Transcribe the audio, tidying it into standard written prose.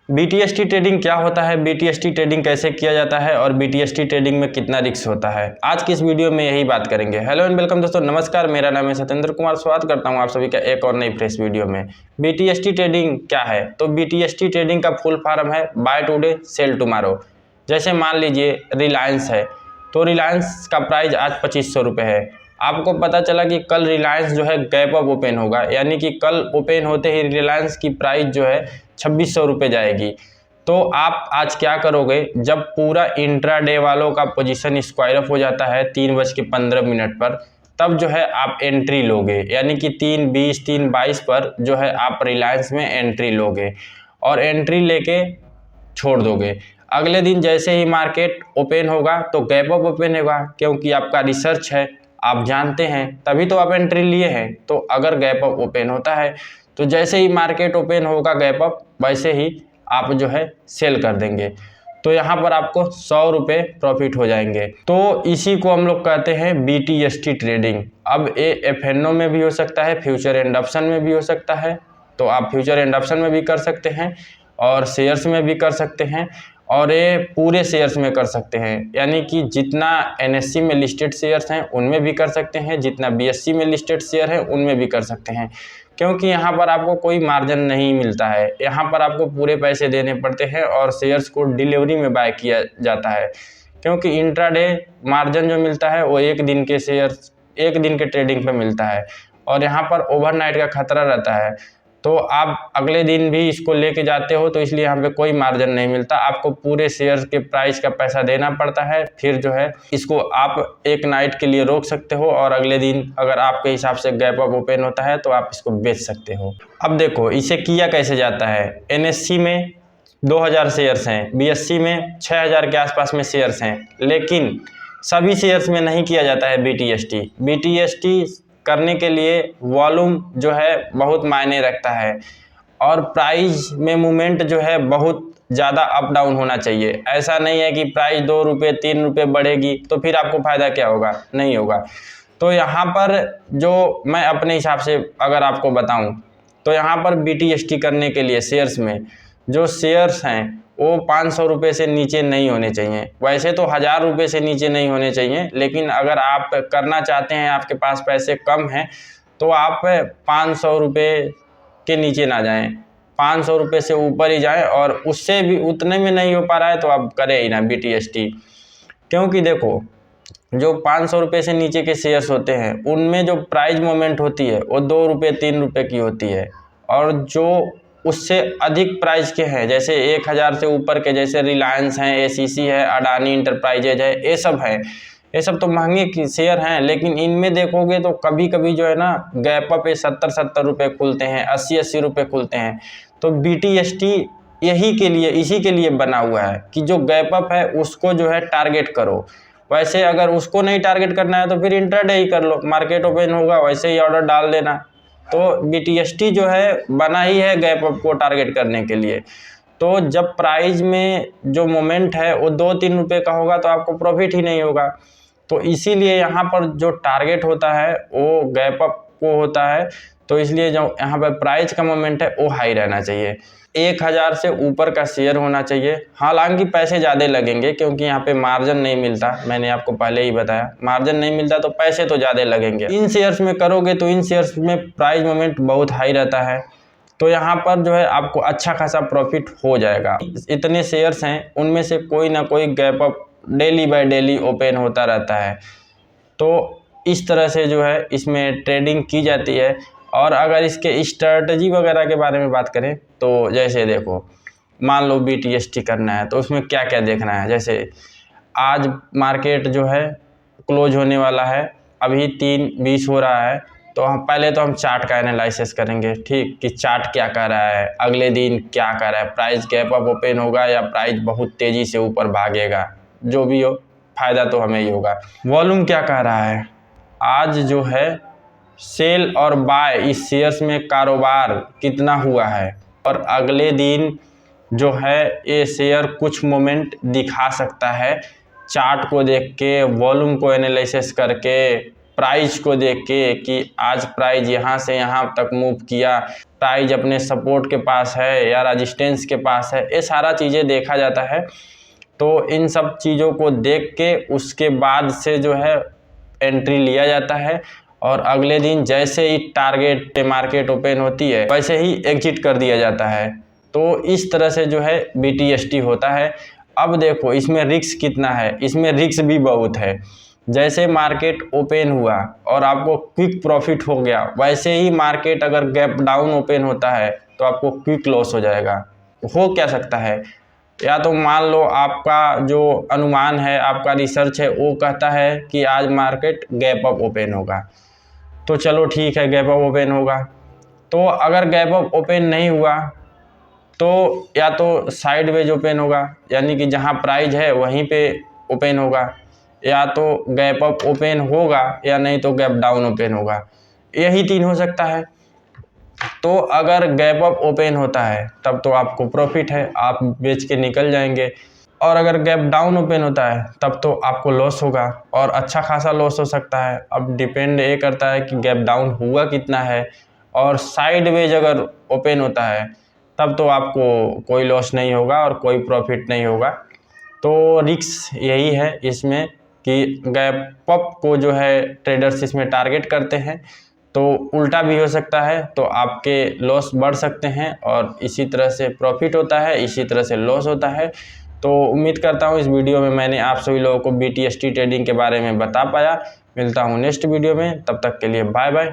BTST trading क्या होता है, बीटीएसटी ट्रेडिंग कैसे किया जाता है और बीटीएसटी ट्रेडिंग में कितना रिस्क होता है, आज की इस वीडियो में यही बात करेंगे। हेलो एंड वेलकम दोस्तों, नमस्कार। मेरा नाम है सत्येंद्र कुमार। स्वागत करता हूं आप सभी का एक और नई फ्रेश वीडियो में। बीटीएसटी ट्रेडिंग क्या है? तो बीटीएसटी ट्रेडिंग का फुल फॉर्म है बाय टुडे सेल टुमारो। जैसे मान लीजिए रिलायंस है, तो रिलायंस का प्राइस आज 2500 रुपये है। आपको पता चला कि कल रिलायंस जो है गैप अप ओपन होगा, यानी कि कल ओपन होते ही रिलायंस की प्राइस जो है 2600 रुपये जाएगी। तो आप आज क्या करोगे, जब पूरा इंट्राडे वालों का पोजीशन स्क्वायर अप हो जाता है 3:15 पर, तब जो है आप एंट्री लोगे, यानी कि 3:20 3:22 पर जो है आप रिलायंस में एंट्री लोगे और एंट्री लेके छोड़ दोगे। अगले दिन जैसे ही मार्केट ओपन होगा तो गैप अप ओपन होगा, क्योंकि आपका रिसर्च है, आप जानते हैं, तभी तो आप एंट्री लिए हैं। तो अगर गैप अप ओपन होता है तो जैसे ही मार्केट ओपन होगा गैप अप, वैसे ही आप जो है सेल कर देंगे। तो यहाँ पर आपको 100 रुपये प्रॉफिट हो जाएंगे। तो इसी को हम लोग कहते हैं बीटीएसटी ट्रेडिंग। अब ये एफएनओ में भी हो सकता है, फ्यूचर एंड ऑप्शन में भी हो सकता है। तो आप फ्यूचर एंड ऑप्शन में भी कर सकते हैं और शेयर्स में भी कर सकते हैं और ये पूरे शेयर्स में कर सकते हैं, यानी कि जितना एनएससी में लिस्टेड शेयर्स हैं उनमें भी कर सकते हैं, जितना बीएससी में लिस्टेड शेयर है उनमें भी कर सकते हैं। क्योंकि यहाँ पर आपको कोई मार्जिन नहीं मिलता है, यहाँ पर आपको पूरे पैसे देने पड़ते हैं और शेयर्स को डिलीवरी में बाय किया जाता है। क्योंकि इंट्राडे मार्जिन जो मिलता है वो एक दिन के शेयर्स, एक दिन के ट्रेडिंग पे मिलता है और यहाँ पर ओवरनाइट का खतरा रहता है। तो आप अगले दिन भी इसको लेके जाते हो तो इसलिए यहाँ पे कोई मार्जिन नहीं मिलता, आपको पूरे शेयर्स के प्राइस का पैसा देना पड़ता है। फिर जो है इसको आप एक नाइट के लिए रोक सकते हो और अगले दिन अगर आपके हिसाब से गैप अप ओपन होता है तो आप इसको बेच सकते हो। अब देखो इसे किया कैसे जाता है। एनएससी में 2000 शेयर्स हैं, बीएससी में 6000 के आसपास में शेयर्स हैं, लेकिन सभी शेयर्स में नहीं किया जाता है बीटीएसटी। बीटीएसटी करने के लिए वॉल्यूम जो है बहुत मायने रखता है और प्राइस में मूवमेंट जो है बहुत ज़्यादा अप डाउन होना चाहिए। ऐसा नहीं है कि प्राइस 2 रुपये 3 रुपये बढ़ेगी तो फिर आपको फ़ायदा क्या होगा, नहीं होगा। तो यहाँ पर जो मैं अपने हिसाब से अगर आपको बताऊँ तो यहाँ पर बीटीएसटी करने के लिए शेयर्स में जो शेयर्स हैं वो 500 रुपये से नीचे नहीं होने चाहिए। वैसे तो 1000 रुपये से नीचे नहीं होने चाहिए, लेकिन अगर आप करना चाहते हैं, आपके पास पैसे कम हैं, तो आप 500 रुपये के नीचे ना जाएं, 500 रुपये से ऊपर ही जाएं और उससे भी उतने में नहीं हो पा रहा है तो आप करें ही ना बीटीएसटी। क्योंकि देखो जो 500 रुपये से नीचे के शेयर्स होते हैं उनमें जो प्राइस मूवमेंट होती है वो 2 रुपये 3 रुपये की होती है, और जो उससे अधिक प्राइस के हैं, जैसे 1000 से ऊपर के, जैसे रिलायंस हैं, एसीसी है, अडानी इंटरप्राइजेज है, ये सब हैं, ये सब तो महंगे की शेयर हैं। लेकिन इनमें देखोगे तो कभी कभी जो है ना गैप अप पे 70-70 रुपये खुलते हैं, 80-80 रुपये खुलते हैं। तो बीटीएसटी यही के लिए, इसी के लिए बना हुआ है कि जो गैप अप है उसको जो है टारगेट करो। वैसे अगर उसको नहीं टारगेट करना है तो फिर इंट्राडे ही कर लो, मार्केट ओपन होगा वैसे ही ऑर्डर डाल देना। तो बीटीएसटी जो है बना ही है गैप अप को टारगेट करने के लिए। तो जब प्राइस में जो मोमेंट है वो 2-3 रुपये का होगा तो आपको प्रॉफिट ही नहीं होगा। तो इसीलिए यहाँ पर जो टारगेट होता है वो गैप अप को होता है। तो इसलिए जो यहाँ पर प्राइस का मोमेंट है वो हाई रहना चाहिए, 1000 से ऊपर का शेयर होना चाहिए। हालांकि पैसे ज़्यादा लगेंगे क्योंकि यहाँ पे मार्जिन नहीं मिलता, मैंने आपको पहले ही बताया, मार्जिन नहीं मिलता तो पैसे तो ज़्यादा लगेंगे। इन शेयर्स में करोगे तो इन शेयर्स में प्राइस मोमेंट बहुत हाई रहता है, तो यहाँ पर जो है आपको अच्छा खासा प्रॉफिट हो जाएगा। इतने शेयर्स हैं उनमें से कोई ना कोई gap up daily by daily open होता रहता है। तो इस तरह से जो है इसमें ट्रेडिंग की जाती है। और अगर इसके स्ट्रेटजी वगैरह के बारे में बात करें तो जैसे देखो, मान लो बीटीएसटी करना है तो उसमें क्या क्या देखना है। जैसे आज मार्केट जो है क्लोज होने वाला है, अभी 3:20 हो रहा है, तो हम पहले तो हम चार्ट का एनालिसिस करेंगे, ठीक, कि चार्ट क्या कर रहा है, अगले दिन क्या कर रहा है, प्राइस गैप अप ओपन होगा या प्राइस बहुत तेज़ी से ऊपर भागेगा, जो भी हो फ़ायदा तो हमें ही होगा। वॉल्यूम क्या कह रहा है, आज जो है सेल और बाय इस शेयर्स में कारोबार कितना हुआ है, और अगले दिन जो है ये शेयर कुछ मोमेंट दिखा सकता है चार्ट को देख के, वॉल्यूम को एनालिसिस करके, प्राइस को देख के कि आज प्राइस यहाँ से यहाँ तक मूव किया, प्राइस अपने सपोर्ट के पास है या रेजिस्टेंस के पास है, ये सारा चीज़ें देखा जाता है। तो इन सब चीज़ों को देख के उसके बाद से जो है एंट्री लिया जाता है और अगले दिन जैसे ही टारगेट पे मार्केट ओपन होती है वैसे ही एग्जिट कर दिया जाता है। तो इस तरह से जो है BTST होता है। अब देखो इसमें रिस्क कितना है, इसमें रिस्क भी बहुत है। जैसे मार्केट ओपन हुआ और आपको क्विक प्रॉफिट हो गया, वैसे ही मार्केट अगर गैप डाउन ओपन होता है तो आपको क्विक लॉस हो जाएगा। हो क्या सकता है, या तो मान लो आपका जो अनुमान है, आपका रिसर्च है, वो कहता है कि आज मार्केट गैप अप ओपन होगा, तो चलो ठीक है गैप अप ओपन होगा। तो अगर गैप अप ओपन नहीं हुआ तो या तो साइडवेज ओपन होगा, यानी कि जहां प्राइस है वहीं पे ओपन होगा, या तो गैप अप ओपन होगा या नहीं तो गैप डाउन ओपन होगा। यही तीन हो सकता है। तो अगर गैप अप ओपन होता है तब तो आपको प्रॉफिट है, आप बेच के निकल जाएंगे। और अगर गैप डाउन ओपन होता है तब तो आपको लॉस होगा और अच्छा खासा लॉस हो सकता है। अब डिपेंड ये करता है कि गैप डाउन हुआ कितना है। और साइडवेज अगर ओपन होता है तब तो आपको कोई लॉस नहीं होगा और कोई प्रॉफिट नहीं होगा। तो रिस्क यही है इसमें कि गैप अप को जो है ट्रेडर्स इसमें टारगेट करते हैं, तो उल्टा भी हो सकता है, तो आपके लॉस बढ़ सकते हैं और इसी तरह से प्रॉफिट होता है, इसी तरह से लॉस होता है। तो उम्मीद करता हूँ इस वीडियो में मैंने आप सभी लोगों को BTST ट्रेडिंग के बारे में बता पाया। मिलता हूँ नेक्स्ट वीडियो में, तब तक के लिए बाय बाय।